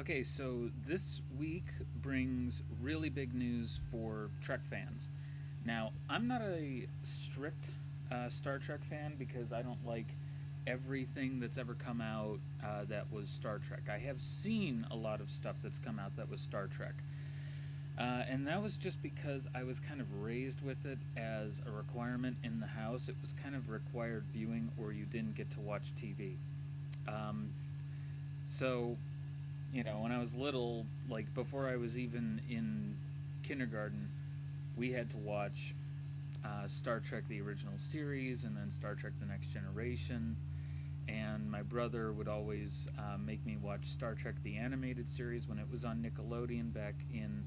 Okay, so this week brings really big news for Trek fans. Now, I'm not a strict Star Trek fan because I don't like everything that's ever come out that was Star Trek. I have seen a lot of stuff that's come out that was Star Trek. And that was just because I was kind of raised with it as a requirement in the house. It was kind of required viewing, or you didn't get to watch TV. Um, so when I was little, like before I was even in kindergarten, we had to watch Star Trek the original series and then Star Trek the Next Generation. And my brother would always make me watch Star Trek the animated series when it was on Nickelodeon back in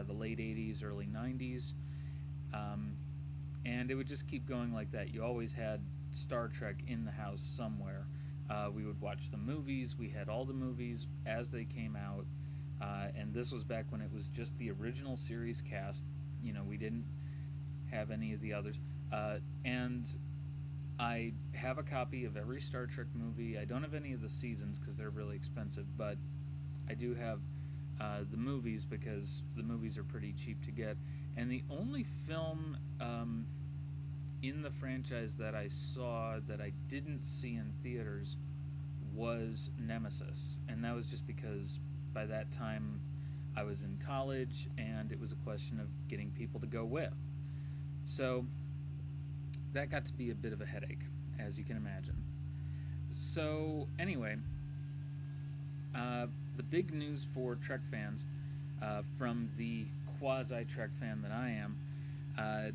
the late 80s, early 90s. Um, and it would just keep going like that. You always had Star Trek in the house somewhere. We would watch the movies. We had all the movies as they came out, and this was back when it was just the original series cast. We didn't have any of the others. And I have a copy of every Star Trek movie. I don't have any of the seasons because they're really expensive, but I do have the movies because the movies are pretty cheap to get. And the only film in the franchise that I saw that I didn't see in theaters was Nemesis. And that was just because by that time I was in college and it was a question of getting people to go with. So that got to be a bit of a headache, as you can imagine. So, anyway, the big news for Trek fans, from the quasi Trek fan that I am, uh,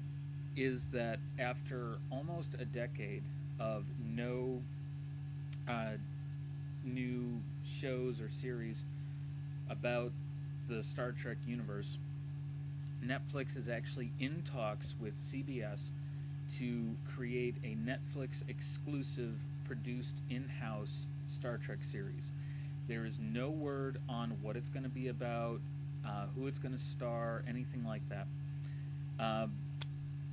is that after almost a decade of no uh, new shows or series about the Star Trek universe, Netflix is actually in talks with CBS to create a Netflix exclusive produced in house Star Trek series. There is no word on what it's going to be about, who it's going to star, anything like that. Uh,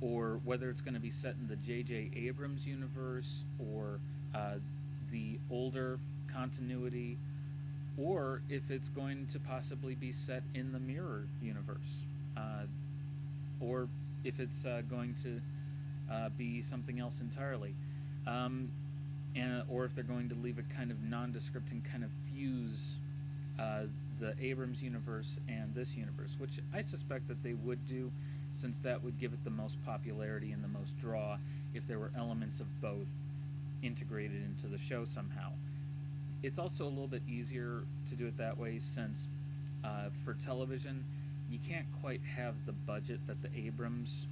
or whether it's going to be set in the J.J. Abrams universe or the older continuity, or if it's going to possibly be set in the Mirror universe, or if it's going to be something else entirely, or if they're going to leave it kind of nondescript and kind of fuse uh, the Abrams universe and this universe, which I suspect that they would do, since that would give it the most popularity and the most draw if there were elements of both integrated into the show somehow. It's also a little bit easier to do it that way since for television, you can't quite have the budget that the Abrams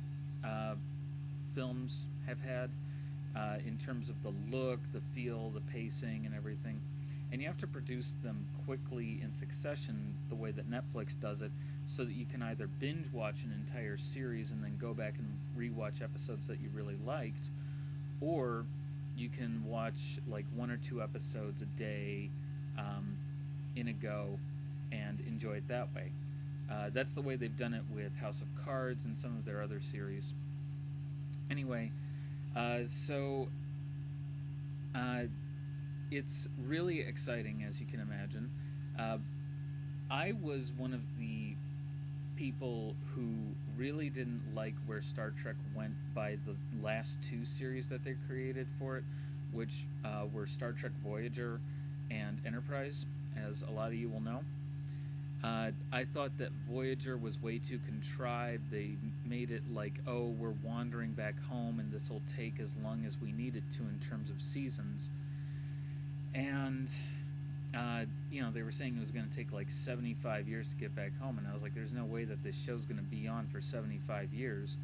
uh, films have had in terms of the look, the feel, the pacing, and everything. And you have to produce them quickly in succession the way that Netflix does it, so that you can either binge watch an entire series and then go back and rewatch episodes that you really liked, or you can watch like one or two episodes a day um, in a go and enjoy it that way. That's the way they've done it with House of Cards and some of their other series. Anyway, so uh, it's really exciting, as you can imagine. Uh, I was one of the people who really didn't like where Star Trek went by the last two series that they created for it, which were Star Trek Voyager and Enterprise, as a lot of you will know. I thought that Voyager was way too contrived. They made it like, oh, we're wandering back home and this will take as long as we need it to in terms of seasons. And, they were saying it was going to take like 75 years to get back home. And I was like, there's no way that this show's going to be on for 75 years.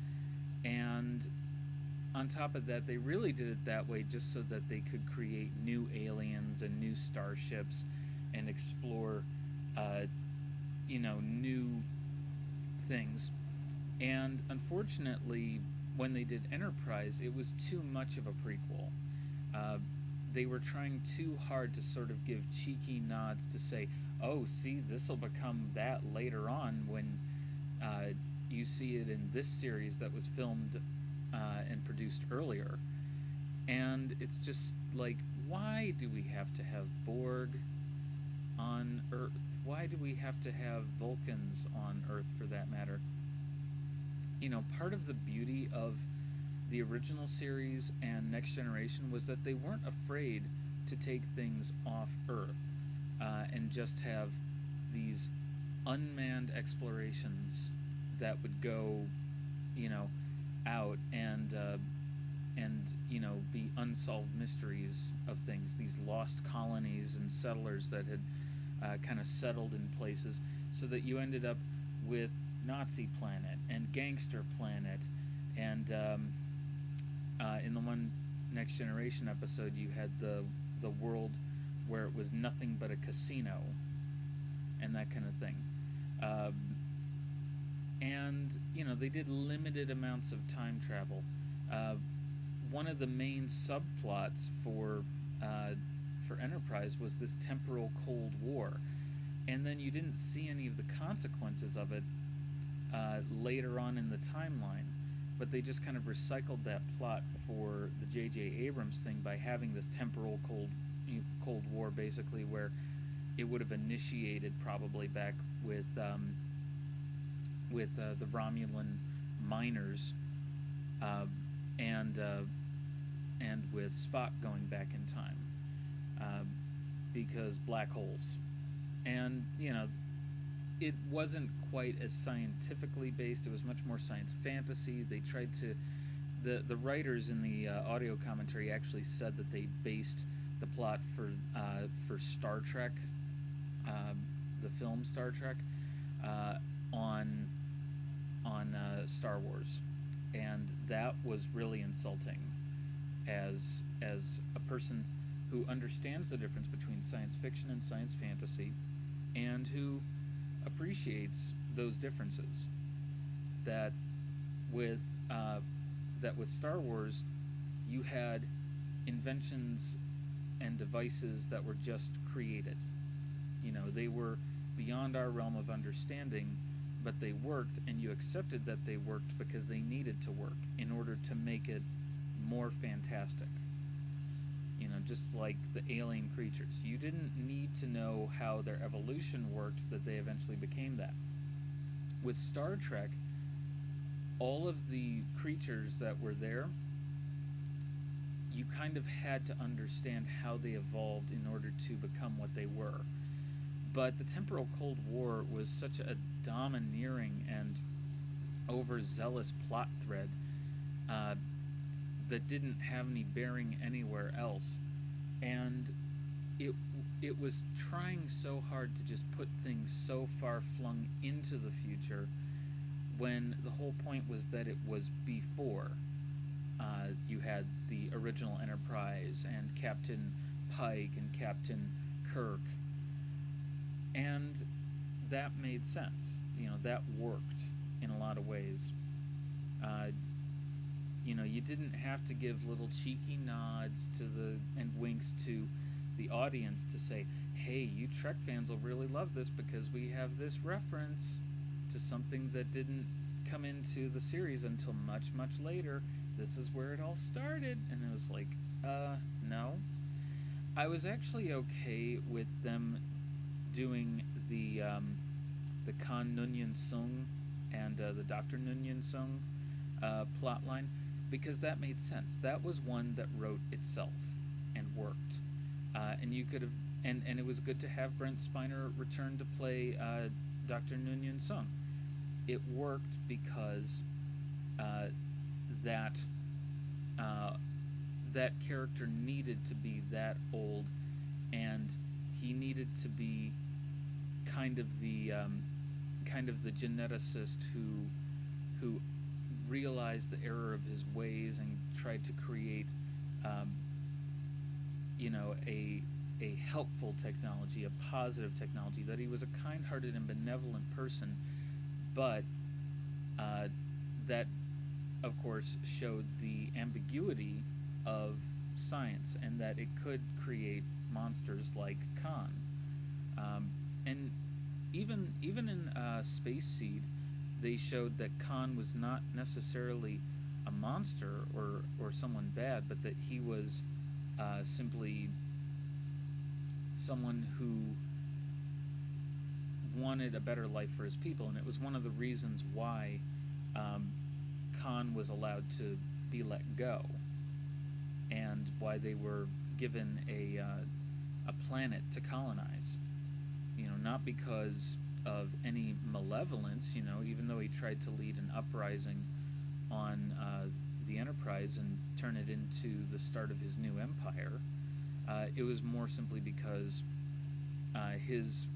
And on top of that, they really did it that way just so that they could create new aliens and new starships and explore new things. And unfortunately, when they did Enterprise, it was too much of a prequel. Uh, they were trying too hard to sort of give cheeky nods to say, oh, see, this will become that later on when you see it in this series that was filmed and produced earlier. And it's just like, why do we have to have Borg on Earth? Why why do we have to have Vulcans on Earth for that matter? Part of the beauty of the original series and Next Generation was that they weren't afraid to take things off Earth and just have these unmanned explorations that would go, out and be unsolved mysteries of things. These lost colonies and settlers that had kind of settled in places, so that you ended up with Nazi Planet and Gangster Planet, and in the one Next Generation episode, you had the world where it was nothing but a casino and that kind of thing. And they did limited amounts of time travel. One of the main subplots for Enterprise was this temporal Cold War, and then you didn't see any of the consequences of it later on in the timeline, but they just kind of recycled that plot for the J.J. Abrams thing by having this temporal Cold War, basically, where it would have initiated probably back with the Romulan miners, and with Spock going back in time, because black holes. And it wasn't quite as scientifically based. It was much more science fantasy. They tried to, the writers in the audio commentary actually said that they based the plot for Star Trek, the film Star Trek, on Star Wars, and that was really insulting as a person who understands the difference between science fiction and science fantasy, and who appreciates those differences. That with Star Wars, you had inventions and devices that were just created. They were beyond our realm of understanding, but they worked, and you accepted that they worked because they needed to work in order to make it more fantastic. Just like the alien creatures. You didn't need to know how their evolution worked that they eventually became that. With Star Trek, all of the creatures that were there, you kind of had to understand how they evolved in order to become what they were. But the temporal Cold War was such a domineering and overzealous plot thread that didn't have any bearing anywhere else, and it was trying so hard to just put things so far flung into the future, when the whole point was that it was before. You had the original Enterprise and Captain Pike and Captain Kirk, and that made sense. That worked in a lot of ways. You didn't have to give little cheeky nods and winks to the audience to say, hey, you Trek fans will really love this because we have this reference to something that didn't come into the series until much, much later. This is where it all started. And it was like, no. I was actually okay with them doing the Khan Noonien Sung and the Dr. Noonien Sung plot line, because that made sense. That was one that wrote itself and worked. And you could have, and it was good to have Brent Spiner return to play Dr. Noonien Sung. It worked because that character needed to be that old, and he needed to be kind of the geneticist who realized the error of his ways and tried to create a helpful technology, a positive technology, that he was a kind-hearted and benevolent person, but that of course showed the ambiguity of science, and that it could create monsters like Khan. And even in Space Seed, they showed that Khan was not necessarily a monster or someone bad, but that he was simply someone who wanted a better life for his people, and it was one of the reasons why Khan was allowed to be let go, and why they were given a planet to colonize. Not because of any malevolence. Even though he tried to lead an uprising on the Enterprise and turn it into the start of his new empire, it was more simply because his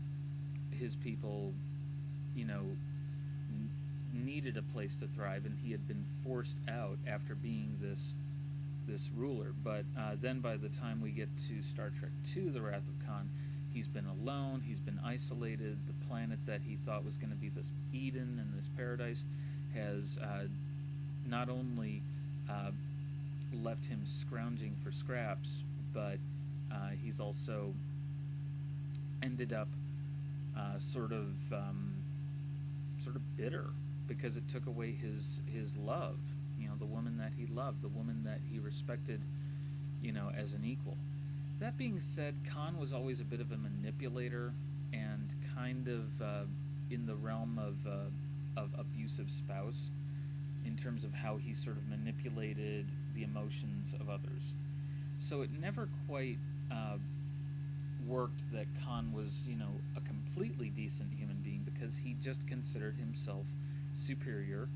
people, needed a place to thrive, and he had been forced out after being this ruler. But then by the time we get to Star Trek II, The Wrath of Khan, he's been alone, he's been isolated. The planet that he thought was going to be this Eden and this paradise has not only left him scrounging for scraps, but he's also ended up sort of bitter, because it took away his love, the woman that he loved, the woman that he respected, as an equal. That being said, Khan was always a bit of a manipulator, and kind of in the realm of abusive spouse, in terms of how he sort of manipulated the emotions of others. So it never quite worked that Khan was, a completely decent human being, because he just considered himself superior.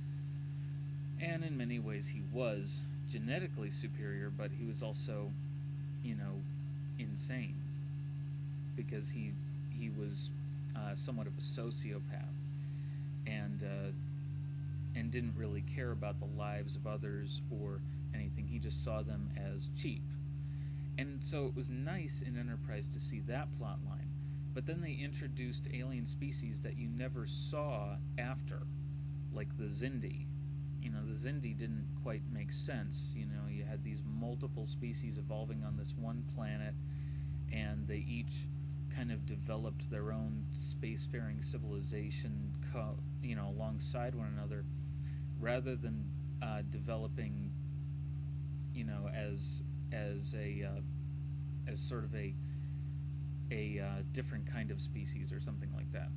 And in many ways he was genetically superior, but he was also, insane, because he was somewhat of a sociopath, and didn't really care about the lives of others or anything. He just saw them as cheap. And so it was nice in Enterprise to see that plot line. But then they introduced alien species that you never saw after, like the Xindi. The Xindi didn't quite make sense. You had these multiple species evolving on this one planet, and they each kind of developed their own spacefaring civilization, alongside one another, rather than developing, as sort of a different kind of species or something like that.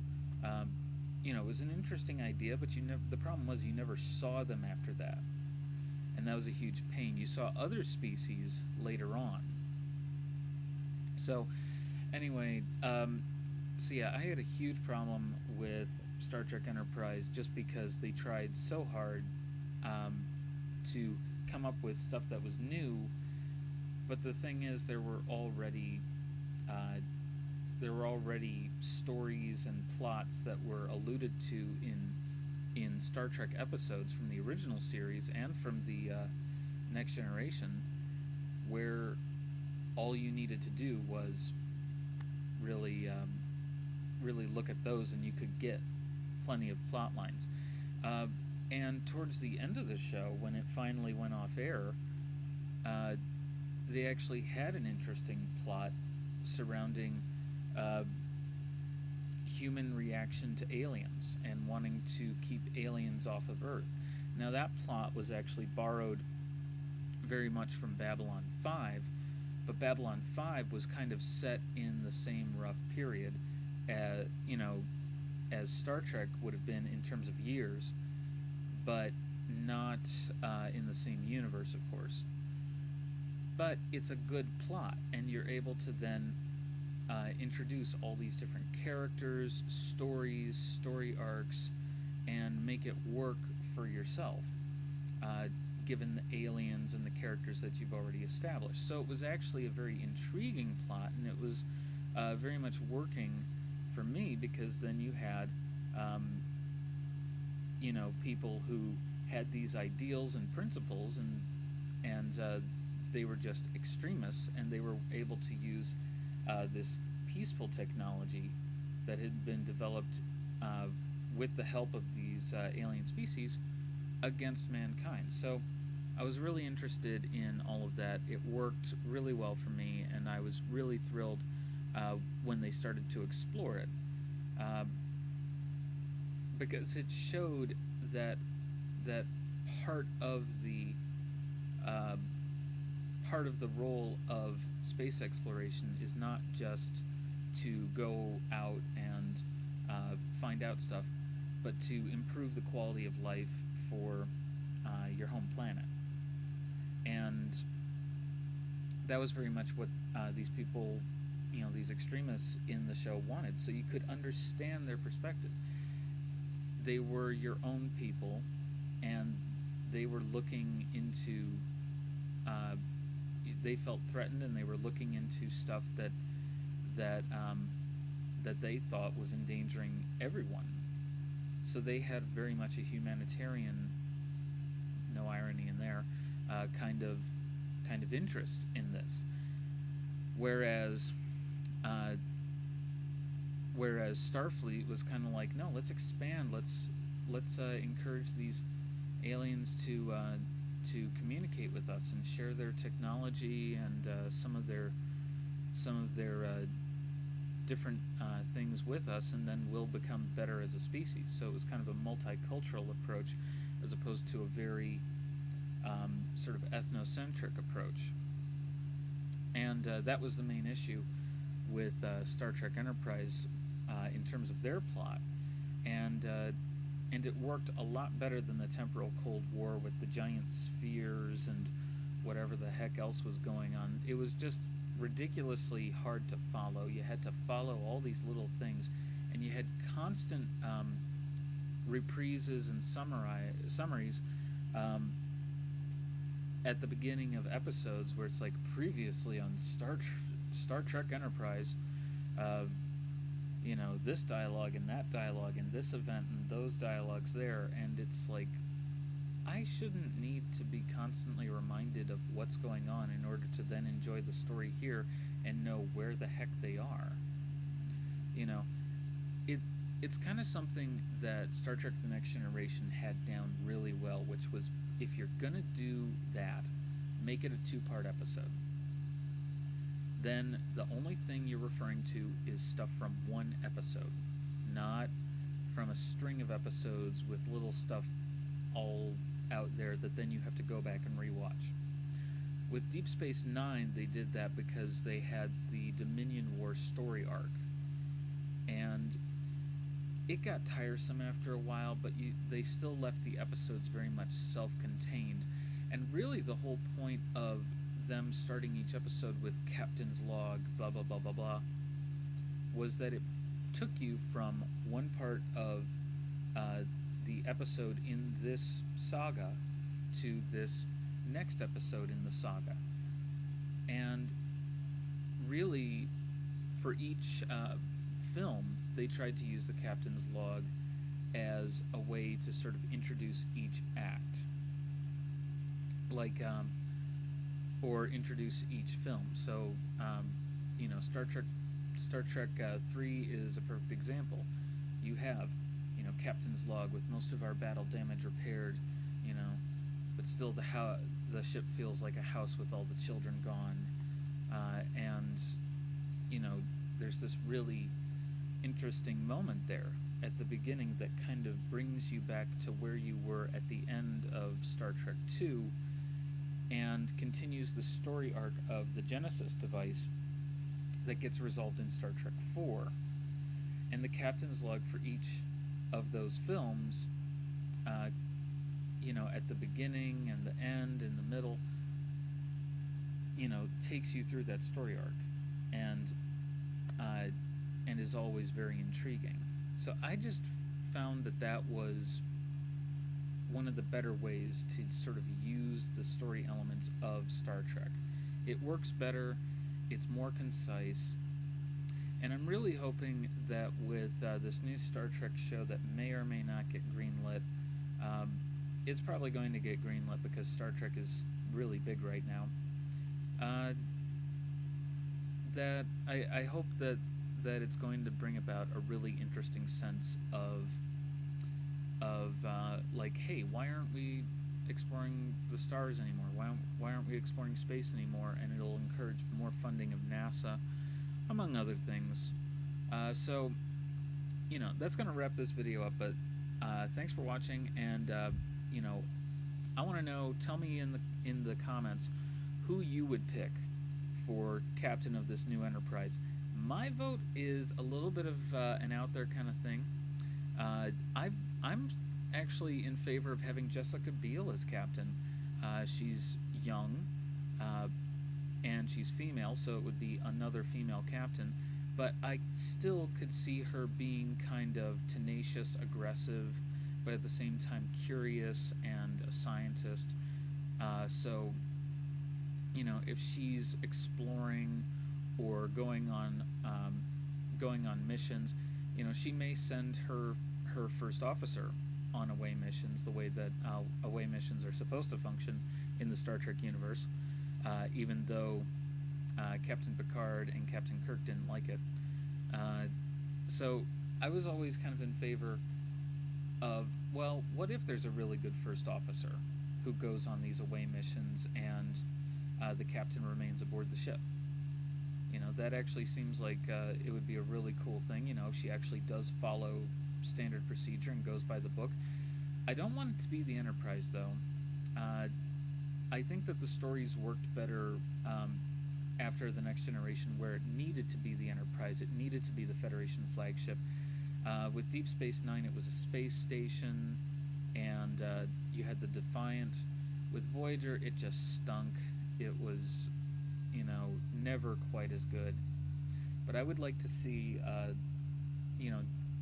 It was an interesting idea, but the problem was you never saw them after that, and that was a huge pain. You saw other species later on. So anyway, I had a huge problem with Star Trek Enterprise, just because they tried so hard to come up with stuff that was new. But the thing is, there were already stories and plots that were alluded to in Star Trek episodes from the original series and from the Next Generation, where all you needed to do was really look at those, and you could get plenty of plot lines. And towards the end of the show, when it finally went off air, they actually had an interesting plot surrounding human reaction to aliens and wanting to keep aliens off of Earth. Now, that plot was actually borrowed very much from Babylon 5, but Babylon 5 was kind of set in the same rough period as Star Trek would have been in terms of years, but not in the same universe, of course. But it's a good plot, and you're able to then introduce all these different characters, stories, story arcs, and make it work for yourself, given the aliens and the characters that you've already established. So it was actually a very intriguing plot, and it was very much working for me, because then you had people who had these ideals and principles, and they were just extremists, and they were able to use this peaceful technology that had been developed with the help of these alien species against mankind. So I was really interested in all of that. It worked really well for me, and I was really thrilled when they started to explore it, because it showed that part of the role of space exploration is not just to go out and find out stuff, but to improve the quality of life for your home planet. And that was very much what these people, these extremists in the show wanted, so you could understand their perspective. They were your own people, and they were looking into, they felt threatened, and they were looking into stuff that they thought was endangering everyone. So they had very much a humanitarian, no irony in there, kind of interest in this. Whereas Starfleet was kind of like, no, let's expand. Let's encourage these aliens to communicate with us and share their technology and some of their different things with us, and then we'll become better as a species. So it was kind of a multicultural approach, as opposed to a very sort of ethnocentric approach. And that was the main issue with Star Trek Enterprise in terms of their plot. And it worked a lot better than the temporal Cold War with the giant spheres and whatever the heck else was going on. It was just ridiculously hard to follow. You had to follow all these little things, and you had constant reprises and summaries at the beginning of episodes, where it's like, previously on Star Trek Enterprise, this dialogue and that dialogue and this event and those dialogues there, and it's like, I shouldn't need to be constantly reminded of what's going on in order to then enjoy the story here and know where the heck they are. It's kind of something that Star Trek The Next Generation had down really well, which was, if you're gonna do that, make it a 2-part episode. Then the only thing you're referring to is stuff from one episode, not from a string of episodes with little stuff all out there that then you have to go back and rewatch. With Deep Space Nine, they did that because they had the Dominion War story arc, and it got tiresome after a while, but they still left the episodes very much self-contained. And really the whole point of them starting each episode with Captain's Log, blah blah blah blah blah, was that it took you from one part of the episode in this saga to this next episode in the saga. And really, for each film, they tried to use the Captain's Log as a way to sort of introduce each act, or introduce each film. So, Star Trek 3 is a perfect example. You have, Captain's Log with most of our battle damage repaired, but still the ship feels like a house with all the children gone, and there's this really interesting moment there at the beginning that kind of brings you back to where you were at the end of Star Trek 2 and continues the story arc of the Genesis device that gets resolved in Star Trek 4. And the Captain's Log for each of those films, at the beginning and the end and the middle, takes you through that story arc, and is always very intriguing. So I just found that was one of the better ways to sort of use the story elements of Star Trek. It works better, it's more concise, and I'm really hoping that with this new Star Trek show that may or may not get greenlit, it's probably going to get greenlit because Star Trek is really big right now, that I hope that it's going to bring about a really interesting sense of hey, why aren't we exploring the stars anymore? Why aren't we exploring space anymore? And it'll encourage more funding of NASA, among other things. So that's going to wrap this video up. But thanks for watching, and I want to know. Tell me in the comments who you would pick for captain of this new Enterprise. My vote is a little bit of an out there kind of thing. I'm actually in favor of having Jessica Biel as captain. She's young, uh, and she's female, so it would be another female captain. But I still could see her being kind of tenacious, aggressive, but at the same time curious and a scientist. So, if she's exploring or going on missions, she may send her first officer on away missions the way that away missions are supposed to function in the Star Trek universe, even though Captain Picard and Captain Kirk didn't like it. So I was always kind of in favor of, well, what if there's a really good first officer who goes on these away missions and the captain remains aboard the ship? That actually seems like it would be a really cool thing. If she actually does follow standard procedure and goes by the book. I don't want it to be the Enterprise, though. I think that the stories worked better after The Next Generation, where it needed to be the Enterprise. It needed to be the Federation flagship. With Deep Space Nine, it was a space station, and you had the Defiant. With Voyager, it just stunk. It was, never quite as good. But I would like to see,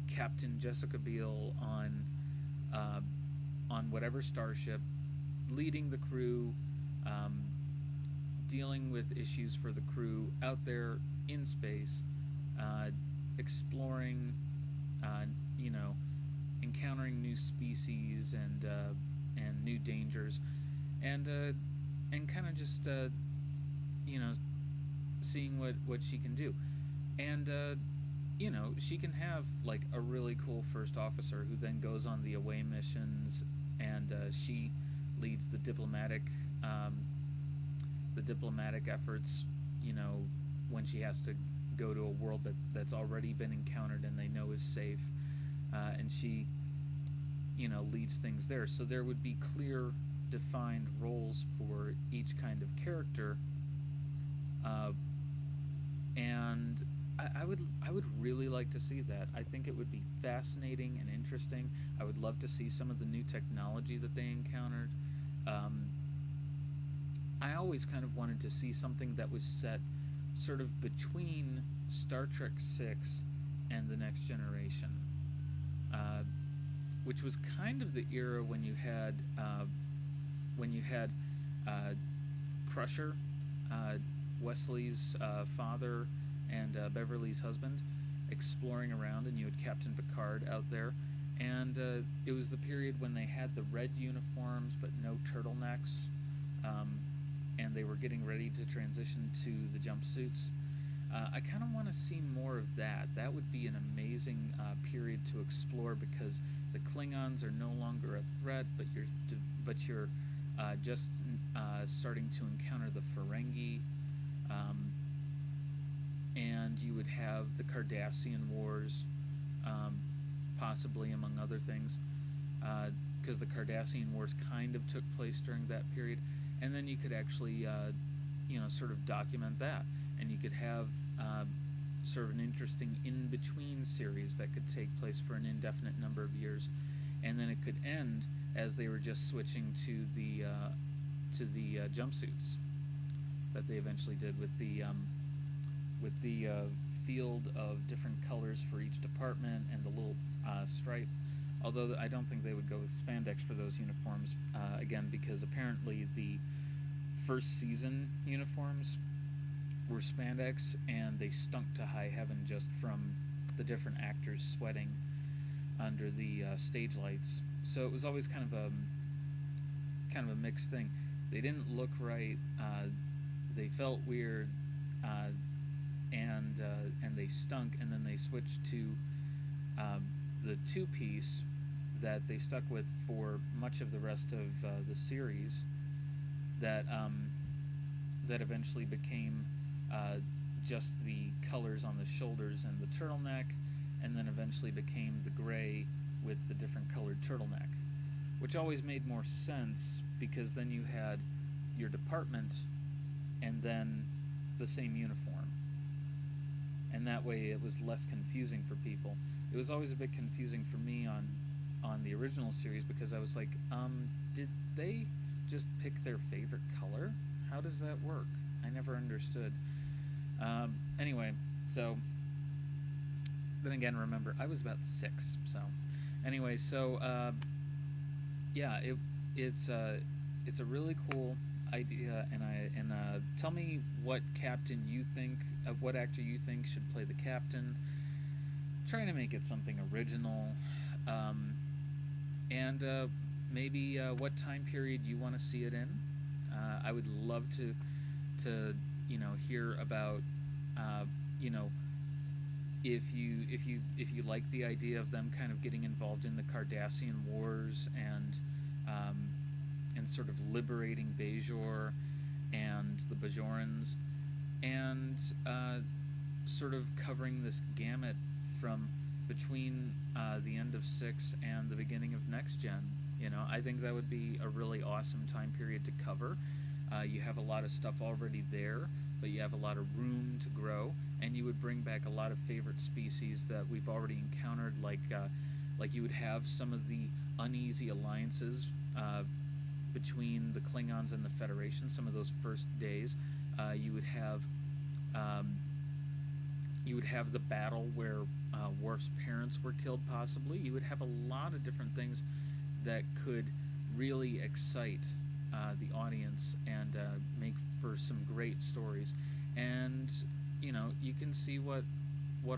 Captain Jessica Biel on whatever starship, leading the crew, dealing with issues for the crew out there in space, exploring, encountering new species and new dangers, and kind of just seeing what she can do, and she can have like a really cool first officer who then goes on the away missions, and she leads the diplomatic efforts, when she has to go to a world that's already been encountered and they know is safe, and she leads things there. So there would be clear defined roles for each kind of character, and I would really like to see that. I think it would be fascinating and interesting. I would love to see some of the new technology that they encountered. I always kind of wanted to see something that was set sort of between Star Trek VI and The Next Generation, which was kind of the era when you had Crusher, Wesley's father, and Beverly's husband, exploring around, and you had Captain Picard out there, and it was the period when they had the red uniforms but no turtlenecks, and they were getting ready to transition to the jumpsuits. I kind of want to see more of that. That would be an amazing period to explore, because the Klingons are no longer a threat, but you're just starting to encounter the Ferengi, and you would have the Cardassian Wars, possibly among other things, because the Cardassian Wars kind of took place during that period, and then you could actually, sort of document that, and you could have sort of an interesting in-between series that could take place for an indefinite number of years, and then it could end as they were just switching to the jumpsuits that they eventually did with the field of different colors for each department and the little stripe. Although I don't think they would go with spandex for those uniforms, again, because apparently the first season uniforms were spandex, and they stunk to high heaven just from the different actors sweating under the stage lights. So it was always kind of a mixed thing. They didn't look right. They felt weird, and they stunk. And then they switched to the two-piece that they stuck with for much of the rest of the series. That eventually became just the colors on the shoulders and the turtleneck, and then eventually became the gray with the different colored turtleneck, which always made more sense, because then you had your department and then the same uniform, and that way it was less confusing for people. it was always a bit confusing for me on the original series because I was like, did they just pick their favorite color? How does that work? I never understood. Anyway, so then again, remember I was about 6. So anyway, so yeah, it's a really cool idea, and tell me what captain you think, what actor you think should play the captain. Trying to make it something original, um, and maybe what time period you want to see it in. I would love to hear about uh, you know if you like the idea of them kind of getting involved in the Cardassian Wars um, and sort of liberating Bajor and the Bajorans, and sort of covering this gamut from between the end of 6 and the beginning of next gen. I think that would be a really awesome time period to cover. You have a lot of stuff already there, but you have a lot of room to grow, and you would bring back a lot of favorite species that we've already encountered, like you would have some of the uneasy alliances between the Klingons and the Federation. Some of those first days, you would have um, the battle where Worf's parents were killed, possibly. You would have a lot of different things that could really excite the audience and make for some great stories. And you can see what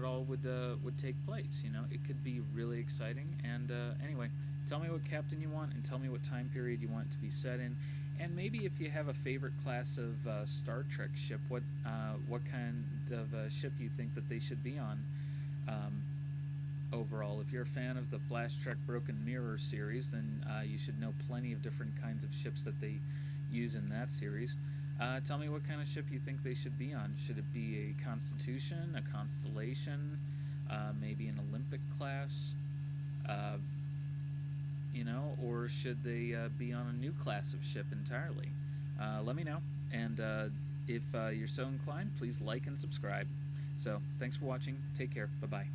all would take place. It could be really exciting. And anyway, tell me what captain you want, and tell me what time period you want it to be set in. And maybe if you have a favorite class of Star Trek ship, what kind of ship you think that they should be on. Overall, if you're a fan of the Flash Trek Broken Mirror series, then you should know plenty of different kinds of ships that they use in that series. Tell me what kind of ship you think they should be on. Should it be a Constitution, a Constellation, maybe an Olympic class, or should they be on a new class of ship entirely? Let me know, and if you're so inclined, please like and subscribe. So, thanks for watching. Take care. Bye-bye.